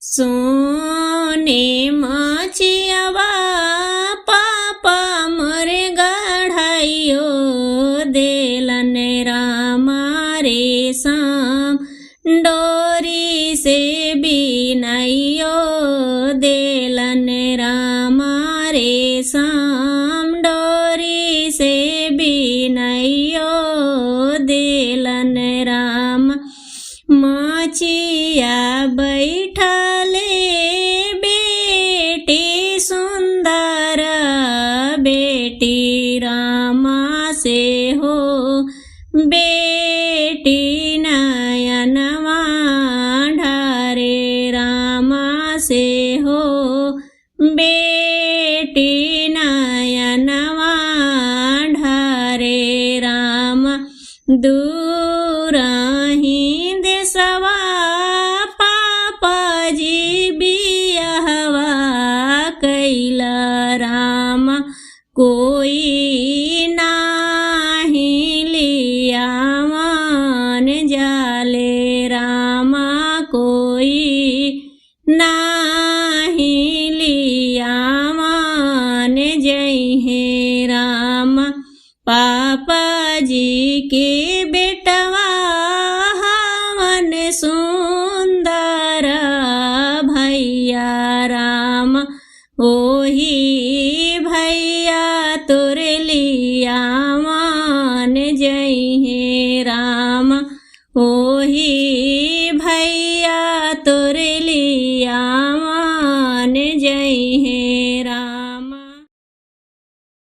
सोने मचियावा पापा मरे गढ़ाइयो देलन रामा रेशम डोरी से बिनाइयो देलन रामा रेशम डोरी से बिनाइयो देलन राम मचिया बैठले बेटी सुंदर बेटी रामा से हो बेटी नयनवा ढारे रामा से हो बेटी नयनवा ढारे राम दूराही देसवा पापा जी बियाहवा कैला राम कोई नाही लियावन जाले रामा कोई नाही लियावन जइहे राम पापा जी के बेटवा हवन सुंदर भैया राम ओही भैया तोरे लियावन जइहे राम ओही भैया तोरे लिया